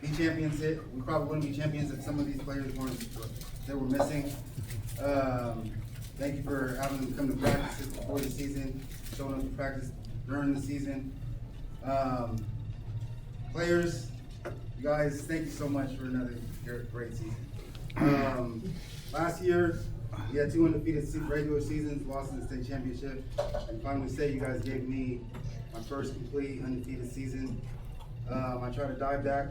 be champions. We probably wouldn't be champions if some of these players were missing. Thank you for having them come to practices before the season, showing up to practice during the season. Players, you guys, thank you so much for another great season. Last year, we had 2 undefeated regular seasons, lost in the state championship, and finally say you guys gave me my first complete undefeated season. I tried to dive back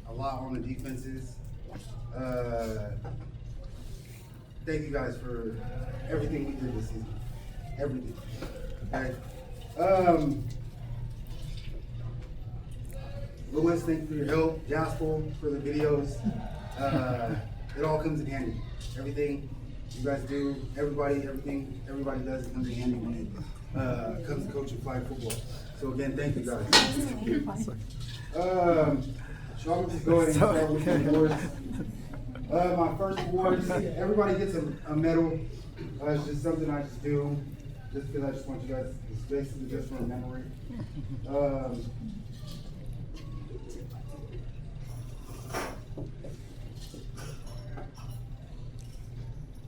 a lot on the defenses. Thank you guys for everything we did this season. Everything. Okay. Lewis, thank you for your help. Jasper for the videos. It all comes in handy. Everything you guys do, everything everybody does, it comes in handy when it comes to coaching flag football. So again, thank you guys. So I'll just go ahead and start with the awards. My first award, everybody gets a medal. It's just something I just do, just because I just want you guys, it's basically just for a memory.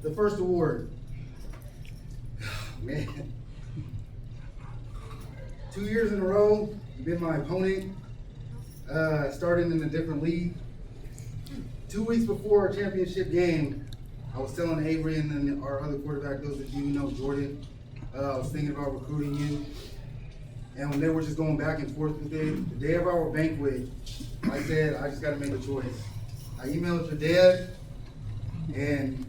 The first award, man, 2 years in a row, you've been my opponent, starting in a different league. 2 weeks before our championship game, I was telling Avery and then our other quarterback, those of you who know Jordan, I was thinking about recruiting you. And when they were just going back and forth with it, the day of our banquet, I said, I just got to make a choice. I emailed your dad, and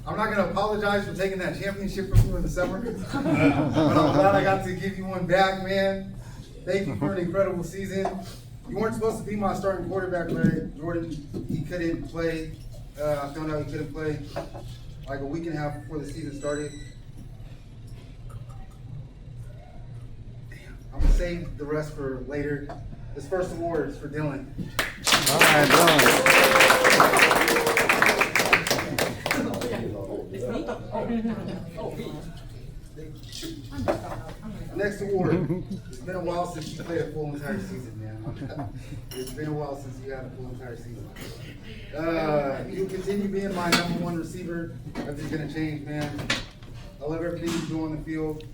I'm not going to apologize for taking that championship from you in the summer, but I'm glad I got to give you one back, man. Thank you for an incredible season. You weren't supposed to be my starting quarterback, but Jordan, he couldn't play. I found out he couldn't play like a week and a half before the season started. I'm going to save the rest for later. This first award is for Dylan. All right, Dylan. Next award. It's been a while since you played a full entire season, man. It's been a while since you had a full entire season. You continue being my #1 receiver. Nothing's gonna change, man. I love everything you do on the field.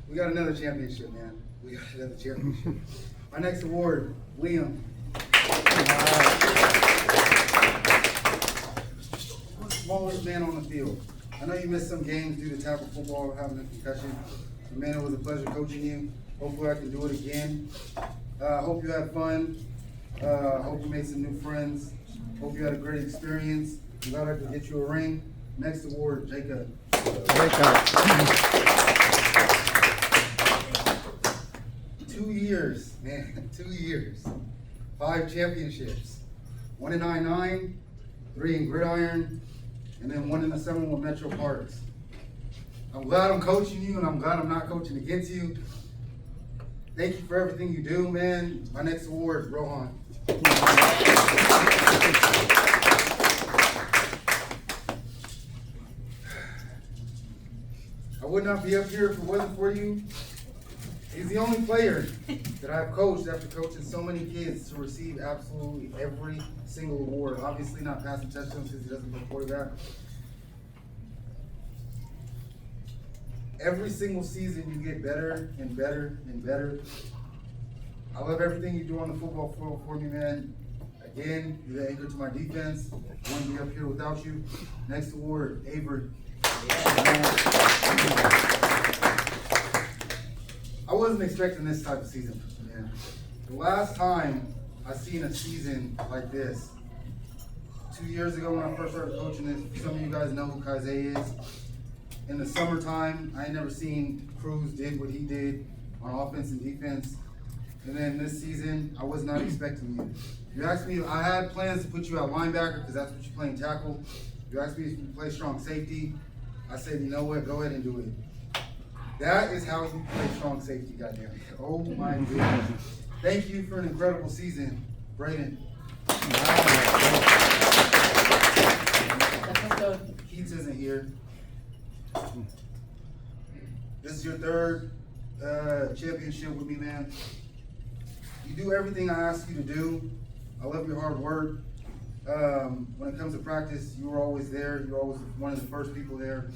We got another championship, man. We got another championship. My next award, Liam. Smallest man on the field. I know you missed some games due to tackle football, having a concussion. But man, it was a pleasure coaching you. Hopefully I can do it again. Hope you had fun. Hope you made some new friends. Hope you had a great experience. I'm glad I could get you a ring. Next award, Jacob. 2 years, man, 2 years. 5 championships. 1 in I-9, 3 in Gridiron, and then 1 in the summer with Metro Parks. I'm glad I'm coaching you, and I'm glad I'm not coaching against you. Thank you for everything you do, man. My next award is Rohan. I would not be up here if it wasn't for you. He's the only player that I've coached after coaching so many kids to receive absolutely every single award. Obviously not passing touchdowns because he doesn't play quarterback. Every single season you get better and better and better. I love everything you do on the football field for me, man. Again, you're the anchor to my defense. I wouldn't be up here without you. Next award, Avery. I wasn't expecting this type of season, man. The last time I seen a season like this, 2 years ago when I first started coaching this, some of you guys know who Kaize is. In the summertime, I ain't never seen Cruz did what he did on offense and defense. And then this season, I was not expecting you. You asked me, I had plans to put you at linebacker because that's what you're playing tackle. You asked me if you play strong safety. I said, you know what, go ahead and do it. That is how you play strong safety, goddamn. Oh my goodness. Thank you for an incredible season, Brayden. Keats isn't here. This is your 3rd championship with me, man. You do everything I ask you to do. I love your hard work. When it comes to practice, you were always there. You're always one of the first people there.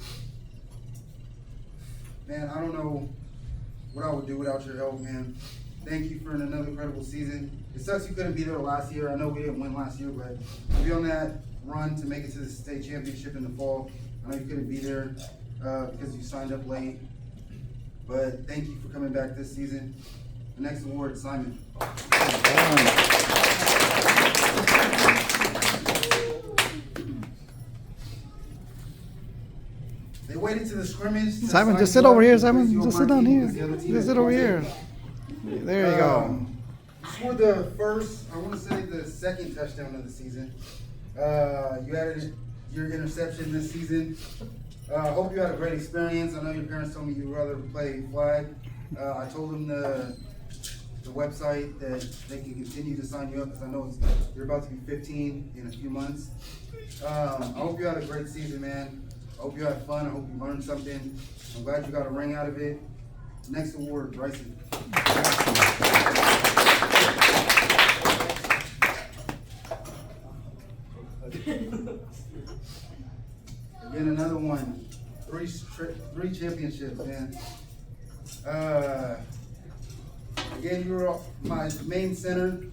Man, I don't know what I would do without your help, man. Thank you for another incredible season. It sucks you couldn't be there last year. I know we didn't win last year, but to be on that run to make it to the state championship in the fall, I know you couldn't be there because you signed up late. But thank you for coming back this season. The next award, Simon. They waited to the scrimmage. Simon, just sit over here, Simon. Just sit down here. Just sit over here. There you go. You scored the first, I want to say the second touchdown of the season. You had your interception this season. I hope you had a great experience. I know your parents told me you'd rather play flag. I told them the website that they can continue to sign you up because I know you're about to be 15 in a few months. I hope you had a great season, man. I hope you had fun. I hope you learned something. I'm glad you got a ring out of it. Next award, Bryson. Again, another one. Three championships, man. Again, you were my main center.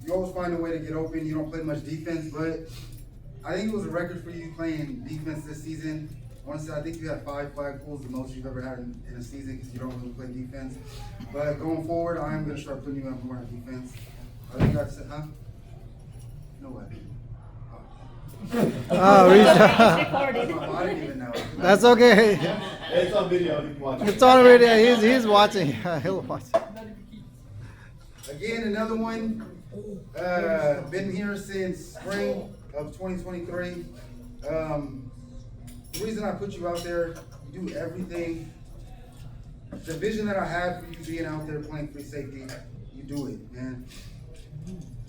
You always find a way to get open. You don't play much defense, but I think it was a record for you playing defense this season. Honestly, I think you had 5 flag pulls, the most you've ever had in a season because you don't really play defense. But going forward, I am going to start putting you up more on defense. I think I said, huh? No way. Oh, It's recorded. I didn't even know. that's okay. It's on video. You can watch it. It's on video. He's watching. He'll watch. Again, another one. Been here since spring of 2023. The reason I put you out there, you do everything. The vision that I had for you being out there playing free safety, you do it, man.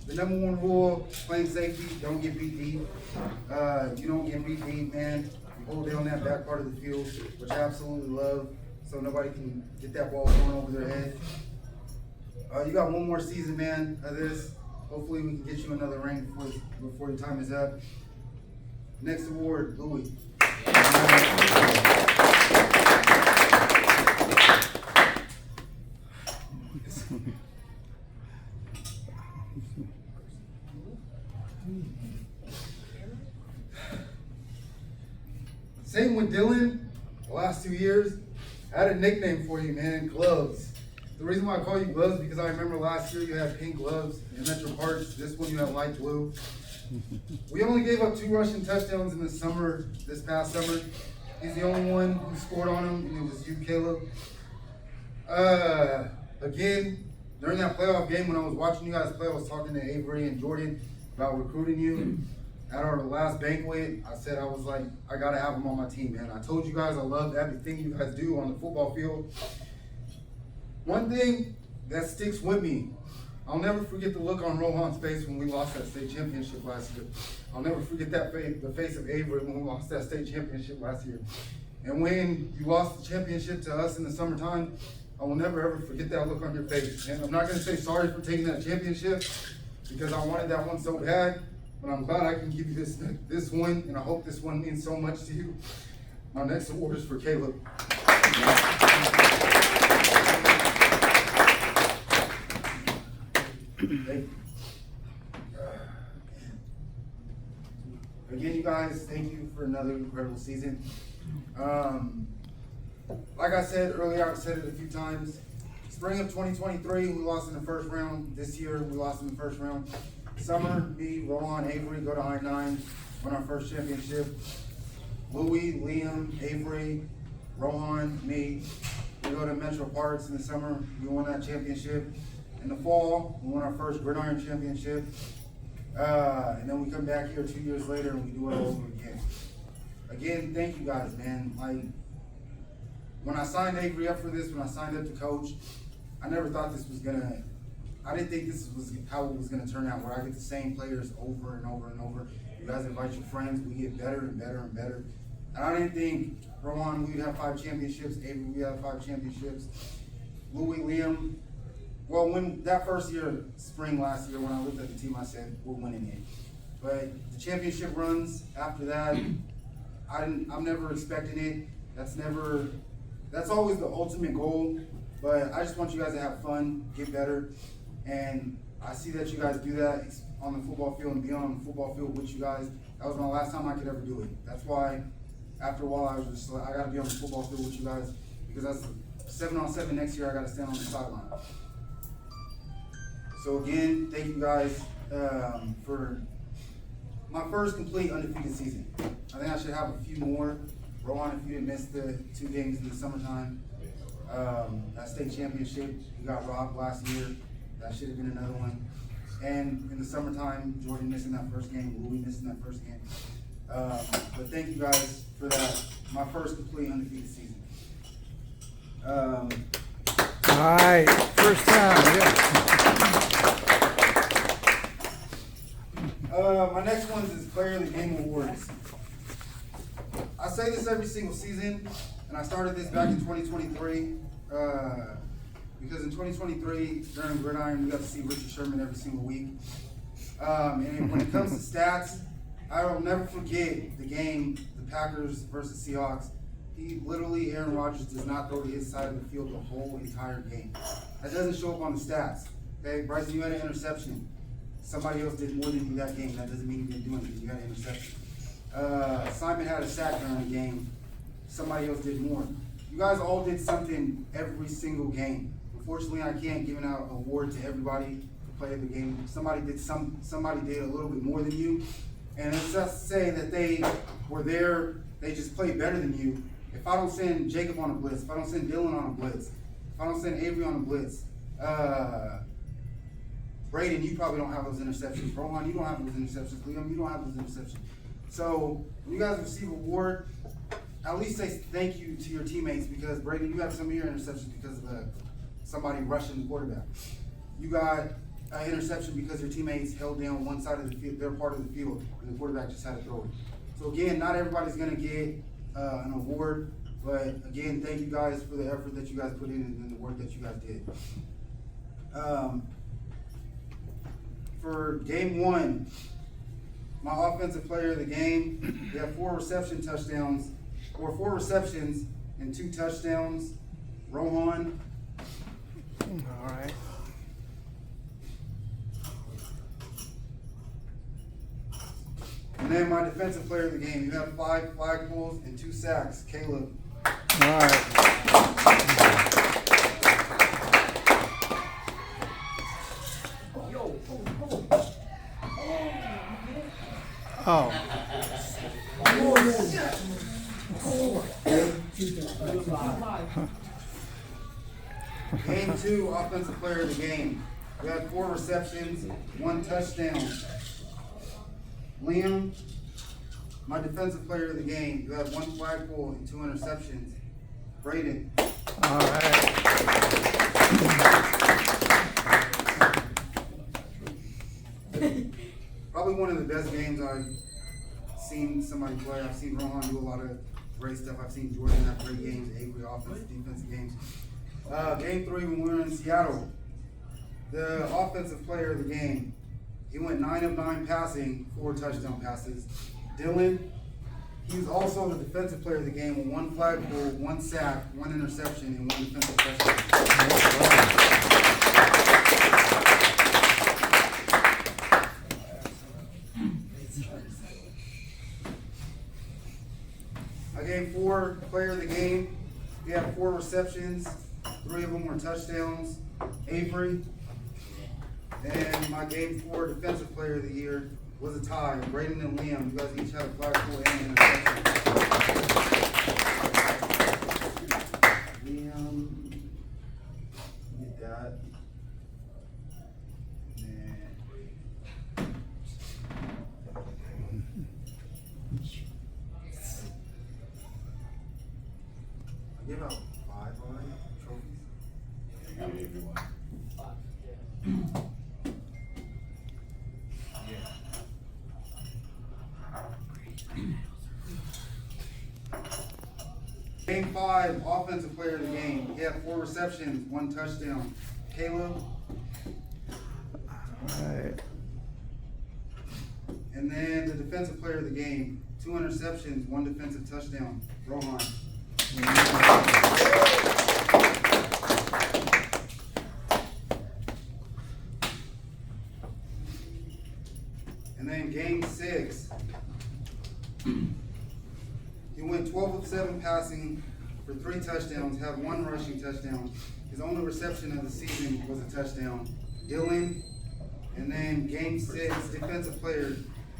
The number one rule, playing safety, don't get beat deep. You don't get beat deep, man. You hold down that back part of the field, which I absolutely love, so nobody can get that ball thrown over their head. You got one more season, man, of this. Hopefully we can get you another ring before your time is up. Next award, Louis. Same with Dylan, the last 2 years. I had a nickname for you, man, Gloves. The reason why I call you Gloves because I remember last year you had pink gloves in Metro Parks. This one you have light blue. We only gave up 2 rushing touchdowns in this past summer. He's the only one who scored on him, and it was you, Caleb. Again, during that playoff game when I was watching you guys play, I was talking to Avery and Jordan about recruiting you. At our last banquet, I said I was like, I gotta have him on my team, man. I told you guys I love everything you guys do on the football field. One thing that sticks with me, I'll never forget the look on Rohan's face when we lost that state championship last year. I'll never forget the face of Avery when we lost that state championship last year. And when you lost the championship to us in the summertime, I will never ever forget that look on your face. And I'm not gonna say sorry for taking that championship because I wanted that one so bad, but I'm glad I can give you this one, and I hope this one means so much to you. My next award is for Caleb. Again, you guys, thank you for another incredible season. Like I said earlier, I've said it a few times. Spring of 2023, we lost in the first round. This year, we lost in the first round. Summer, me, Rohan, Avery go to I-9, win our first championship. Louis, Liam, Avery, Rohan, me, we go to Metro Parks in the summer. We won that championship. In the fall, we won our first Gridiron championship. And then we come back here 2 years later and we do it all over again. Again, thank you guys, man. Like, when I signed Avery up for this, when I signed up to coach, I never thought this was I didn't think this was how it was gonna turn out, where I get the same players over and over and over. You guys invite your friends, we get better and better and better. And I didn't think Rohan, we'd have 5 championships, Avery, we have 5 championships. Louis, Liam, Well, when that first year, spring last year, when I looked at the team, I said, we're winning it. But the championship runs after that, I'm never expecting it. That's always the ultimate goal. But I just want you guys to have fun, get better. And I see that you guys do that on the football field and be on the football field with you guys. That was my last time I could ever do it. That's why, after a while, I was just like, I gotta be on the football field with you guys, because that's 7-on-7 next year. I gotta stand on the sideline. So again, thank you guys for my first complete undefeated season. I think I should have a few more. Rohan, if you didn't miss the 2 games in the summertime, that state championship, you got robbed last year. That should have been another one. And in the summertime, Jordan missing that first game, Louis missing that first game. But thank you guys for that. My first complete undefeated season. All right, first time, yeah. My next one is Player of the Game Awards. I say this every single season, and I started this back in 2023, because in 2023, during Gridiron, we got to see Richard Sherman every single week. And when it comes to stats, I will never forget the game, the Packers versus Seahawks. Aaron Rodgers does not throw to his side of the field the whole entire game. That doesn't show up on the stats. Okay, Bryson, you had an interception. Somebody else did more than you that game. That doesn't mean you didn't do anything. You had an interception. Simon had a sack during the game. Somebody else did more. You guys all did something every single game. Unfortunately, I can't give an award to everybody to play the game. Somebody did a little bit more than you. And it's just to say that they were there, they just played better than you. If I don't send Jacob on a blitz, if I don't send Dylan on a blitz, if I don't send Avery on a blitz, Braden, you probably don't have those interceptions. Rohan, you don't have those interceptions. Liam, you don't have those interceptions. So when you guys receive an award, at least say thank you to your teammates, because Braden, you have some of your interceptions because of somebody rushing the quarterback. You got an interception because your teammates held down one side of the field, their part of the field, and the quarterback just had to throw it. So again, not everybody's gonna get an award, but again, thank you guys for the effort that you guys put in and the work that you guys did. For game 1, my offensive player of the game, we have 4 receptions and 2 touchdowns. Rohan. All right. And then my defensive player of the game, you have 5 flag pulls and 2 sacks. Caleb. All right. Oh. Game 2, offensive player of the game. We had 4 receptions, 1 touchdown. Liam, my defensive player of the game. You have 1 flagpole and 2 interceptions. Braden. All right. Probably one of the best games I've seen somebody play. I've seen Rohan do a lot of great stuff. I've seen Jordan have great games, Avery offensive, defensive games. Game 3 when we were in Seattle, the offensive player of the game, he went 9 of 9 passing, 4 touchdown passes. Dylan, he was also the defensive player of the game with 1 flag pull, 1 sack, 1 interception, and 1 defensive touchdown. Game 4, player of the game. He had 4 receptions, 3 of them were touchdowns. Avery. And my game 4 defensive player of the year was a tie. Braden and Liam. You guys each had a flagpole and an interception. Liam, get that. Give out 5 trophies. Everyone. Game 5, offensive player of the game. He had 4 receptions, 1 touchdown. Caleb. And then the defensive player of the game, 2 interceptions, 1 defensive touchdown, Rohan. And then game 6, he went 12 of 7 passing for 3 touchdowns, had 1 rushing touchdown. His only reception of the season was a touchdown. Dylan. And then game 6, defensive player,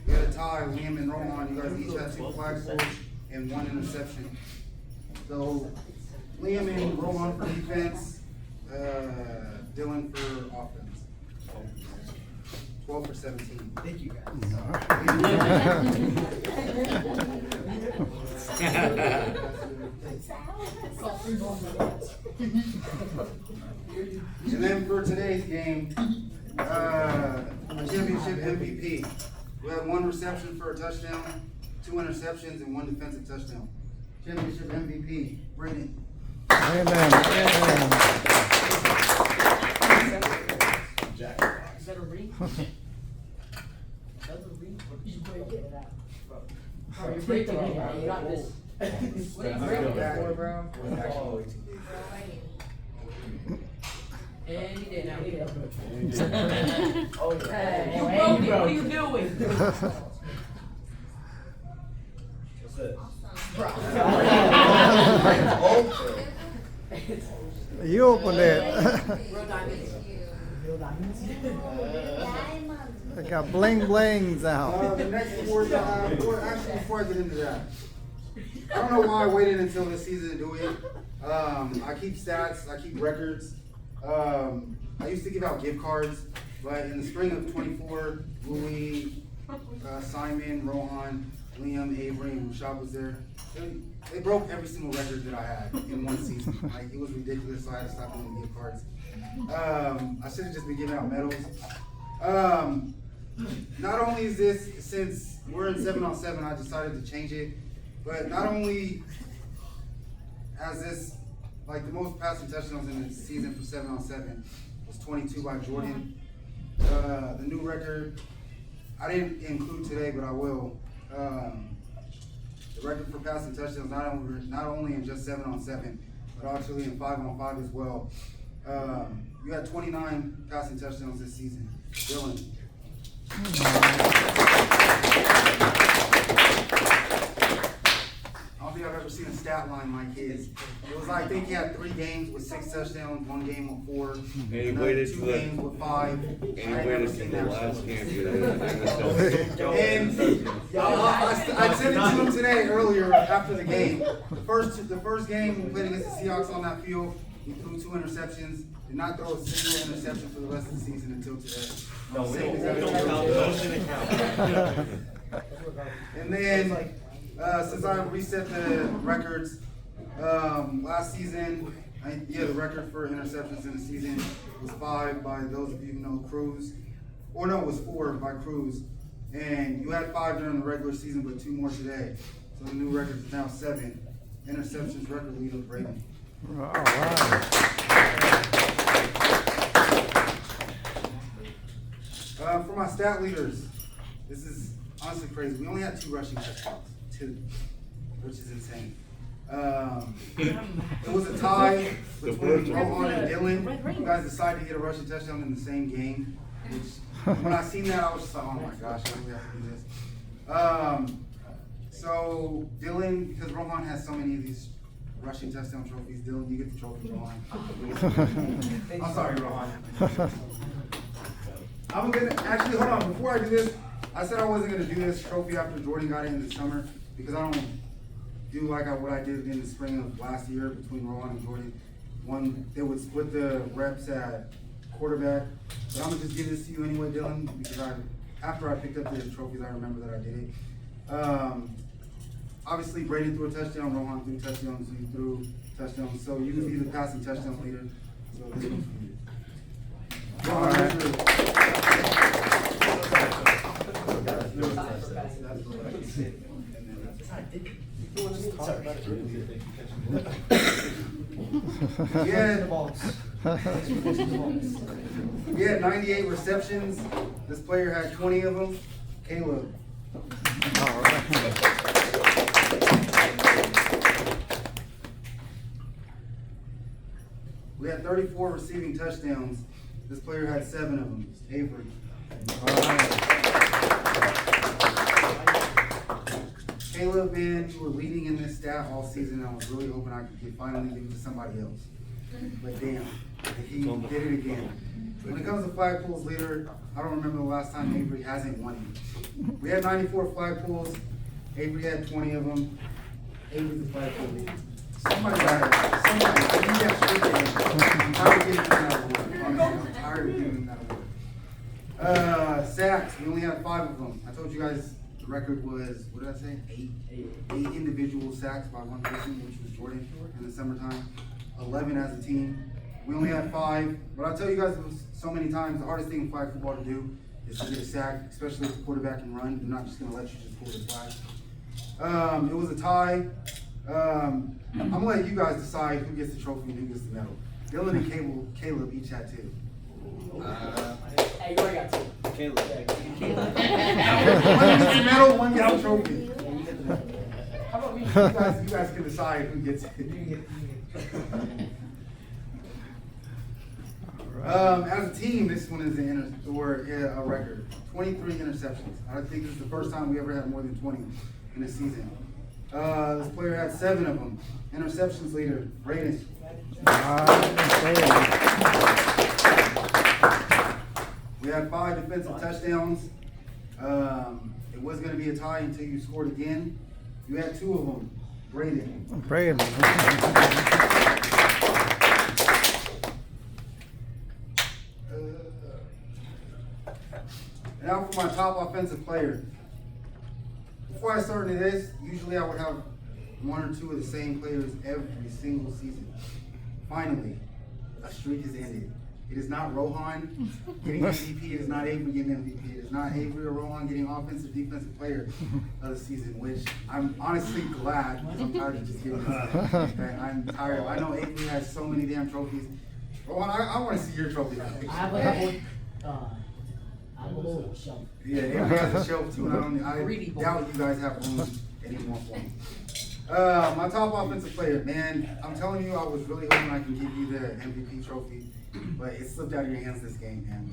we had a tie, Liam and Rohan. You guys each had 2 flag poles and 1 interception. So Liam and Rohan for defense, Dylan for offense. 12 for 17. Thank you guys. And then for today's game, championship MVP. We had 1 reception for a touchdown, 2 interceptions, and 1 defensive touchdown. Championship MVP, Brandon. Amen. Jack. Is that a ring? That's a ring? You break it out. Bro, you break the ring, bro. You got this. What are you breaking it for, bro? And he did, now he did. Oh, yeah. You broke it, what are you doing? What's it? You opened it. Real diamonds. They got bling blings out. The next award I have, actually before I get into that, I don't know why I waited until this season to do it. I keep stats, I keep records. I used to give out gift cards, but in the spring of 24, Louis, Simon, Rohan, Liam, Avery, and Rashad was there. They broke every single record that I had in one season. Like, it was ridiculous, so I had to stop doing gift cards. I should have just been giving out medals. Not only is this, since we're in 7-on-7, I decided to change it, but not only has this, like, the most passing touchdowns in the season for 7-on-7 was 22 by Jordan. The new record, I didn't include today, but I will. The record for passing touchdowns, not only in just 7-on-7, but actually in 5-on-5 as well. You had 29 passing touchdowns this season. Dylan. I don't think I've ever seen a stat line like his. It was like, I think he had 3 games with 6 touchdowns, 1 game with 4, And he another waited 2 till the- games with 5. And he waited till the last game to do that. And I said it to him today earlier after the game. The first game we played against the Seahawks on that field, he threw 2 interceptions. Did not throw a single interception for the rest of the season until today. No, we Same don't exact count thing. those in account. And then, since I reset the records, last season, the record for interceptions in the season was 5 by those of you who know Cruz. Or no, it was 4 by Cruz. And you had 5 during the regular season, but 2 more today. So the new record is now 7. Interceptions record leader, Brayden. All right. For my stat leaders, this is honestly crazy. We only had 2 rushing touchdowns, 2, which is insane. It was a tie between Rohan and Dylan. You guys decided to get a rushing touchdown in the same game, which when I seen that, I was just like, oh my gosh, I really have to do this. So Dylan, because Rohan has so many of these rushing touchdown trophies, Dylan, you get the trophy, Rohan. I'm sorry, Rohan. I'm gonna, actually, hold on, before I do this, I said I wasn't gonna do this trophy after Jordan got it in the summer, because I don't do like what I did in the spring of last year between Rohan and Jordan. They would split the reps at quarterback, but I'm gonna just give this to you anyway, Dylan, because after I picked up the trophies, I remember that I did it. Obviously, Brayden threw a touchdown, Rohan threw touchdowns, you threw touchdowns, so you can be the passing touchdown leader. So this one's for you. All right. He had 98 receptions. This player had 20 of them. Caleb. We had 34 receiving touchdowns. This player had 7 of them. Avery. Caleb, man, you were leading in this stat all season. I was really hoping I could finally give it to somebody else. But damn, he did it again. When it comes to flagpoles leader, I don't remember the last time Avery hasn't won it. We had 94 flagpoles. Avery had 20 of them. Avery's the flagpole leader. Somebody got it. Somebody. I need that shirt there. I'm tired of giving him that award. Honestly, I'm tired of giving him that award. Sacks, we only had 5 of them. I told you guys the record was, what did I say? 8 individual sacks by one person, which was Jordan in the summertime. 11 as a team. We only had 5. But I'll tell you guys so many times, the hardest thing in flag football to do is to get a sack, especially if the quarterback can run. They're not just going to let you just pull the flag. It was a tie. I'm going to let you guys decide who gets the trophy and who gets the medal. Dylan and Caleb each had 2. Hey, you already got 2. Caleb. One gets the medal, one gets the trophy. How about me? You guys can decide who gets it. As a team, this one is a record. 23 interceptions. I think this is the first time we ever had more than 20 in a season. This player had 7 of them. Interceptions leader, Braden. We had 5 defensive touchdowns. It was going to be a tie until you scored again. You had 2 of them, Braden. Now for my top offensive player. Before I started this, usually I would have 1 or 2 of the same players every single season. Finally, a streak has ended. It is not Rohan getting MVP. It is not Avery getting MVP. It is not Avery or Rohan getting offensive, defensive player of the season, which I'm honestly glad because I'm tired of just giving this. Okay? I'm tired. I know Avery has so many damn trophies. Rohan, I want to see your trophy. I have a whole shelf. Yeah, Avery has a shelf too, and I doubt you guys have room anymore for me. My top offensive player, man, I'm telling you, I was really hoping I can give you the MVP trophy, but it slipped out of your hands this game, man.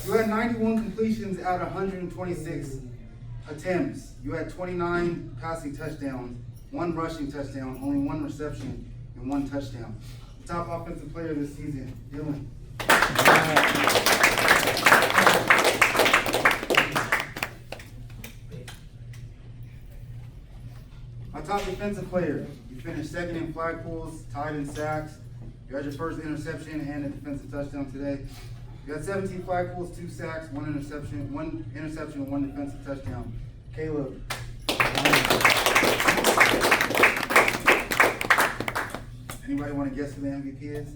You had 91 completions out of 126 attempts. You had 29 passing touchdowns, 1 rushing touchdown, only 1 reception, and 1 touchdown. The top offensive player this season, Dylan. My top defensive player, you finished 2nd in flagpoles, tied in sacks. You had your first interception and a defensive touchdown today. You had 17 flagpoles, 2 sacks, 1 interception, and 1 defensive touchdown. Caleb. Anybody want to guess who the MVP is?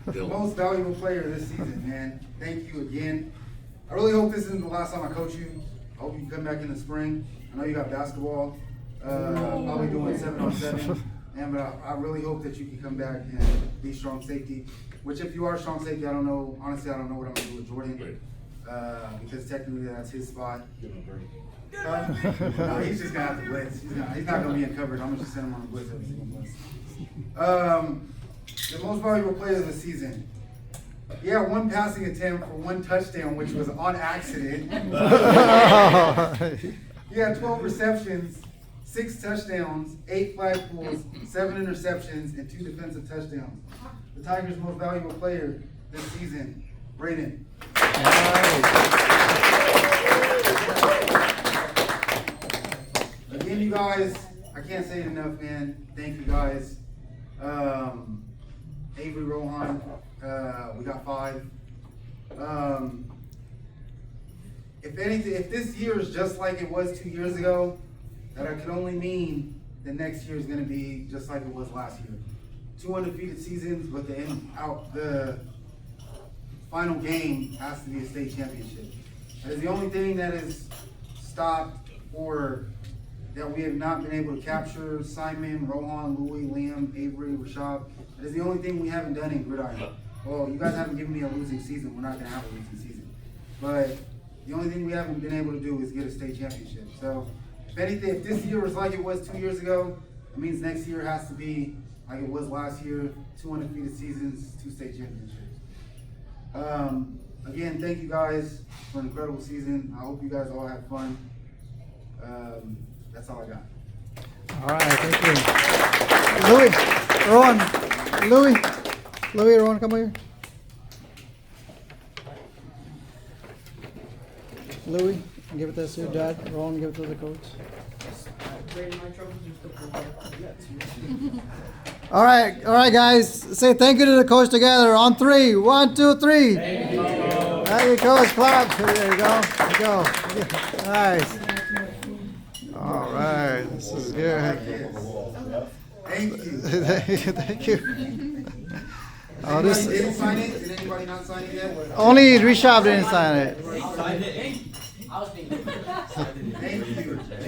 The most valuable player this season, man. Thank you again. I really hope this isn't the last time I coach you. I hope you can come back in the spring. I know you got basketball, probably doing 7-on-7. And but I really hope that you can come back and be strong safety. Which, if you are strong safety, I don't know. Honestly, I don't know what I'm gonna do with Jordan, because technically that's his spot. No, he's just gonna have to blitz. He's not gonna be in coverage. I'm gonna just send him on the blitz every single blitz. The most valuable player of the season. He had 1 passing attempt for 1 touchdown, which was on accident. He had 12 receptions, 6 touchdowns, 8 flagpoles, 7 interceptions, and 2 defensive touchdowns. The Tigers' most valuable player this season, Braden. Again, you guys, I can't say it enough, man. Thank you guys. Avery, Rohan, we got 5. If anything, if this year is just like it was 2 years ago, that could only mean the next year is going to be just like it was last year. 2 undefeated seasons, but the final game has to be a state championship. That is the only thing that is stopped or that we have not been able to capture. Simon, Rohan, Louis, Liam, Avery, Rashad. That is the only thing we haven't done in Gridiron. well, you guys haven't given me a losing season. We're not gonna have a losing season. But the only thing we haven't been able to do is get a state championship. So if anything, if this year was like it was 2 years ago, it means next year has to be like it was last year, 2 undefeated seasons, 2 state championships. Again, thank you guys for an incredible season. I hope you guys all have fun. That's all I got. All right, thank you. Louis, Rowan, come here. Louis, give it to your dad. Rowan, give it to the coach. All right, guys. Say thank you to the coach together on 3. 1, 2, 3. Thank you. Thank you, coach. Clap. There you go. There you go. Nice. All right, this is good. Thank you. Thank you. Oh, Anybody this didn't sign it? Did anybody not sign it yet? only Rishab didn't sign it. I was thinking. Thank you.